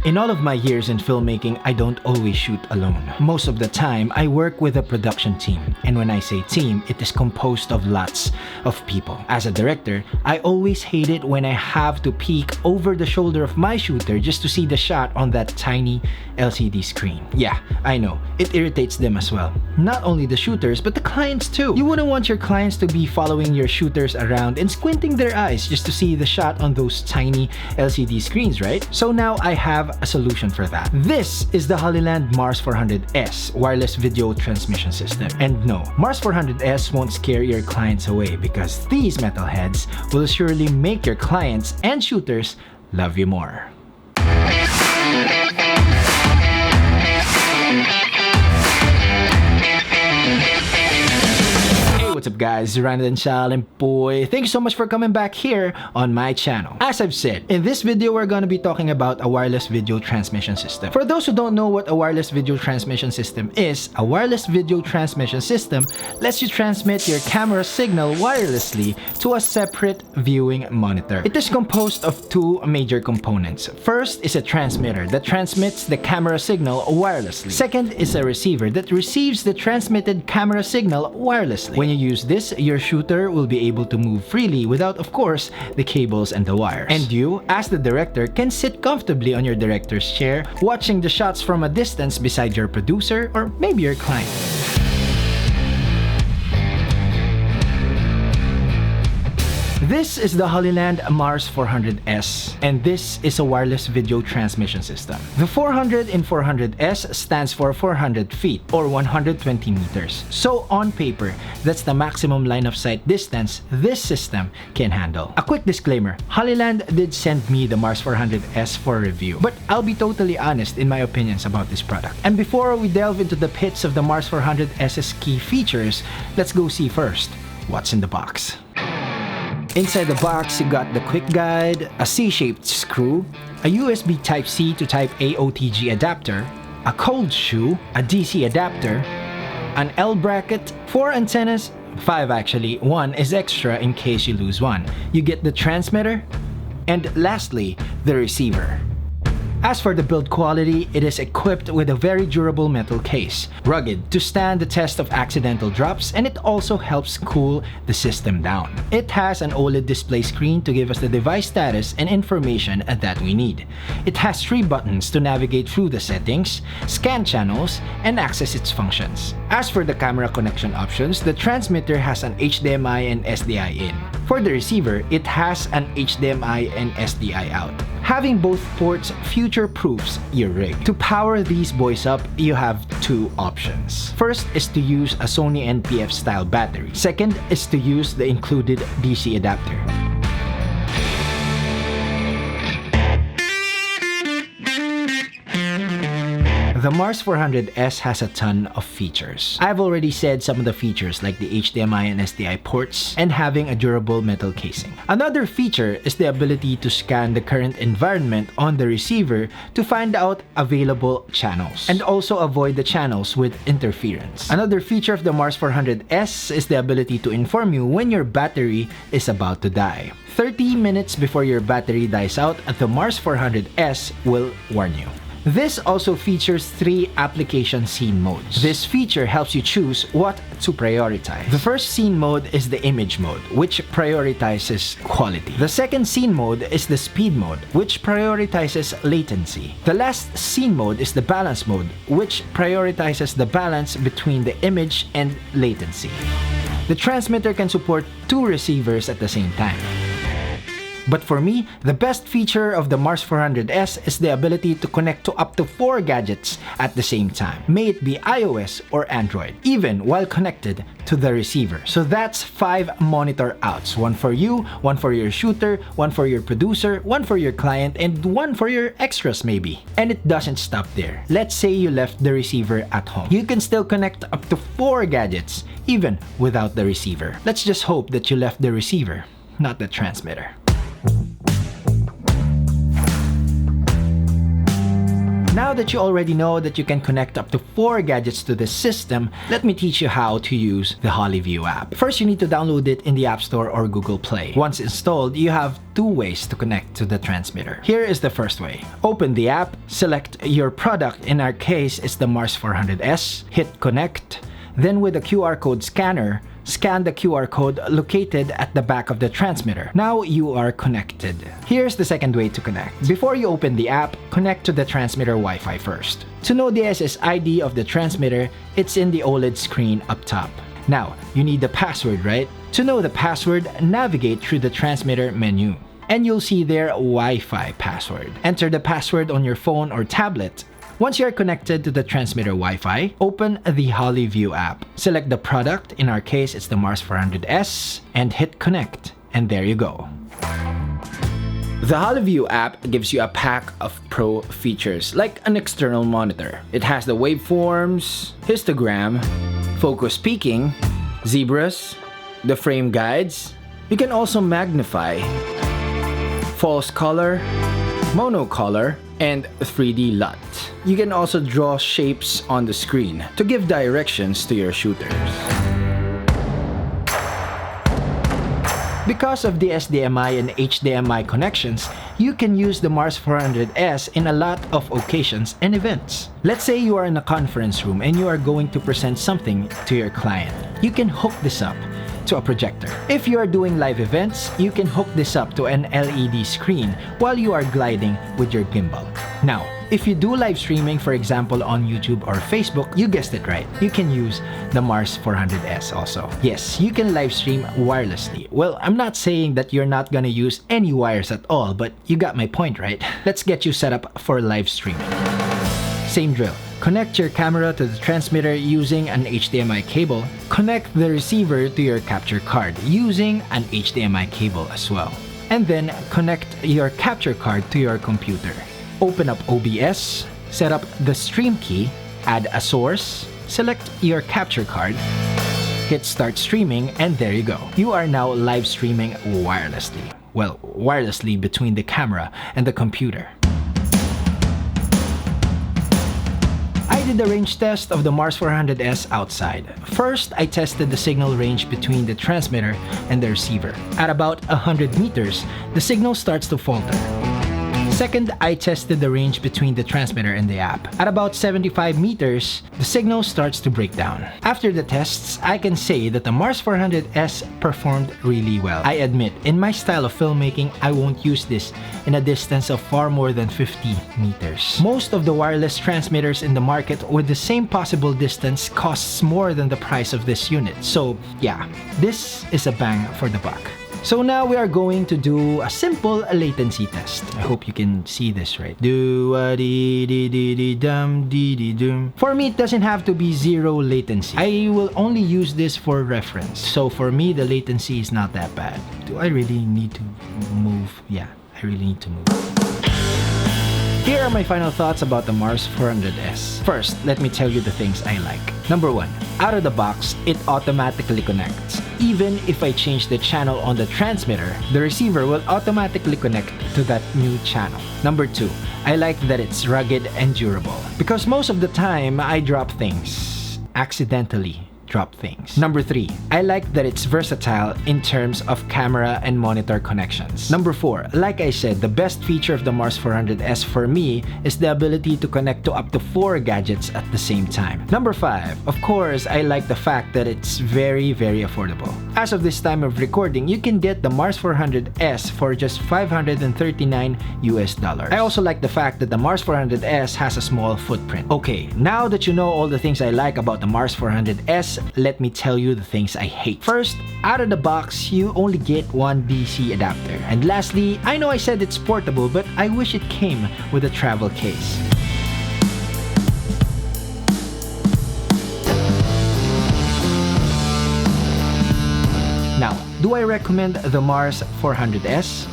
In all of my years in filmmaking, I don't always shoot alone. Most of the time, I work with a production team. And when I say team, it is composed of lots of people. As a director, I always hate it when I have to peek over the shoulder of my shooter just to see the shot on that tiny LCD screen. Yeah, I know, it irritates them as well. Not only the shooters, but the clients too. You wouldn't want your clients to be following your shooters around and squinting their eyes just to see the shot on those tiny LCD screens, right? So now I have a solution for that. This is the Hollyland Mars 400S wireless video transmission system. And no, Mars 400S won't scare your clients away because these metalheads will surely make your clients and shooters love you more. What's up guys, ryanaudencial and boy, thank you so much for coming back here on my channel. As I've said, in this video we're gonna be talking about a wireless video transmission system. For those who don't know what a wireless video transmission system is, a wireless video transmission system lets you transmit your camera signal wirelessly to a separate viewing monitor. It is composed of two major components. First is a transmitter that transmits the camera signal wirelessly. Second is a receiver that receives the transmitted camera signal wirelessly. When you use this, your shooter will be able to move freely without, of course, the cables and the wires. And you, as the director, can sit comfortably on your director's chair, watching the shots from a distance beside your producer or maybe your client. This is the Hollyland Mars 400S, and this is a wireless video transmission system. The 400 in 400S stands for 400 feet or 120 meters. So on paper, that's the maximum line of sight distance this system can handle. A quick disclaimer, Hollyland did send me the Mars 400S for review, but I'll be totally honest in my opinions about this product. And before we delve into the pits of the Mars 400S's key features, let's go see first what's in the box. Inside the box, you got the quick guide, a C-shaped screw, a USB Type-C to Type-A OTG adapter, a cold shoe, a DC adapter, an L bracket, 4 antennas, 5 actually, 1 is extra in case you lose one. You get the transmitter, and lastly, the receiver. As for the build quality, it is equipped with a very durable metal case, rugged to stand the test of accidental drops, and it also helps cool the system down. It has an OLED display screen to give us the device status and information that we need. It has 3 buttons to navigate through the settings, scan channels, and access its functions. As for the camera connection options, the transmitter has an HDMI and SDI in. For the receiver, it has an HDMI and SDI out. Having both ports future-proofs your rig. To power these boys up, you have 2 options. First is to use a Sony NPF style battery. Second is to use the included DC adapter. The Mars 400S has a ton of features. I've already said some of the features like the HDMI and SDI ports and having a durable metal casing. Another feature is the ability to scan the current environment on the receiver to find out available channels and also avoid the channels with interference. Another feature of the Mars 400S is the ability to inform you when your battery is about to die. 30 minutes before your battery dies out, the Mars 400S will warn you. This also features 3 application scene modes. This feature helps you choose what to prioritize. The first scene mode is the image mode, which prioritizes quality. The second scene mode is the speed mode, which prioritizes latency. The last scene mode is the balance mode, which prioritizes the balance between the image and latency. The transmitter can support 2 receivers at the same time. But for me, the best feature of the Mars 400S is the ability to connect to up to 4 gadgets at the same time, may it be iOS or Android, even while connected to the receiver. So that's 5 monitor outs, 1 for you, 1 for your shooter, 1 for your producer, 1 for your client, and 1 for your extras maybe. And it doesn't stop there. Let's say you left the receiver at home. You can still connect up to 4 gadgets, even without the receiver. Let's just hope that you left the receiver, not the transmitter. Now that you already know that you can connect up to 4 gadgets to this system, let me teach you how to use the Hollyview app. First, you need to download it in the App Store or Google Play. Once installed, you have 2 ways to connect to the transmitter. Here is the first way. Open the app, select your product, in our case it's the Mars 400S, hit connect, then with the QR code scanner, scan the QR code located at the back of the transmitter. Now you are connected. Here's the second way to connect. Before you open the app, connect to the transmitter Wi-Fi first. To know the SSID of the transmitter, it's in the OLED screen up top. Now, you need the password, right? To know the password, navigate through the transmitter menu. And you'll see their Wi-Fi password. Enter the password on your phone or tablet. Once you are connected to the transmitter Wi-Fi, open the Hollyview app. Select the product, in our case it's the Mars 400S, and hit connect. And there you go. The Hollyview app gives you a pack of pro features like an external monitor. It has the waveforms, histogram, focus peaking, zebras, the frame guides. You can also magnify, false color, monocolor, and 3D LUT. You can also draw shapes on the screen to give directions to your shooters. Because of the SDMI and HDMI connections, you can use the Mars 400S in a lot of occasions and events. Let's say you are in a conference room and you are going to present something to your client. You can hook this up to a projector. If you are doing live events, you can hook this up to an LED screen while you are gliding with your gimbal. Now, if you do live streaming, for example on YouTube or Facebook, you guessed it right, you can use the Mars 400S also. Yes, you can live stream wirelessly. Well, I'm not saying that you're not gonna use any wires at all, but you got my point, right? Let's get you set up for live streaming. Same drill. Connect your camera to the transmitter using an HDMI cable. Connect the receiver to your capture card using an HDMI cable as well. And then connect your capture card to your computer. Open up OBS, set up the stream key, add a source, select your capture card, hit start streaming, and there you go. You are now live streaming wirelessly. Well, wirelessly between the camera and the computer. I did the range test of the Mars 400S outside. First, I tested the signal range between the transmitter and the receiver. At about 100 meters, the signal starts to falter. Second, I tested the range between the transmitter and the app. At about 75 meters, the signal starts to break down. After the tests, I can say that the Mars 400S performed really well. I admit, in my style of filmmaking, I won't use this in a distance of far more than 50 meters. Most of the wireless transmitters in the market with the same possible distance costs more than the price of this unit. So yeah, this is a bang for the buck. So now we are going to do a simple latency test. I hope you can see this right. Do-a-dee-dee-dee-dum-dee-dee-dum. For me, it doesn't have to be 0 latency. I will only use this for reference. So for me, the latency is not that bad. Do I really need to move? Yeah, I really need to move. Here are my final thoughts about the Mars 400S. First, let me tell you the things I like. Number 1, out of the box, it automatically connects. Even if I change the channel on the transmitter, the receiver will automatically connect to that new channel. Number 2, I like that it's rugged and durable. Because most of the time, I drop things. Accidentally drop things. Number 3, I like that it's versatile in terms of camera and monitor connections. Number 4, like I said, the best feature of the Mars 400S for me is the ability to connect to up to 4 gadgets at the same time. Number 5, of course, I like the fact that it's very, very affordable. As of this time of recording, you can get the Mars 400S for just $539 US. I also like the fact that the Mars 400S has a small footprint. Okay, now that you know all the things I like about the Mars 400S, let me tell you the things I hate. First, out of the box, you only get one DC adapter. And lastly, I know I said it's portable, but I wish it came with a travel case. Now, do I recommend the Mars 400S?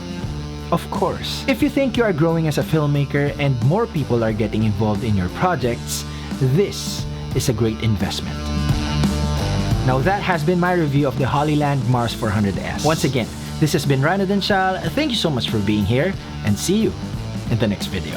Of course. If you think you are growing as a filmmaker and more people are getting involved in your projects, this is a great investment. Now that has been my review of the Hollyland Mars 400S. Once again, this has been Ryan Audencial. Thank you so much for being here and see you in the next video.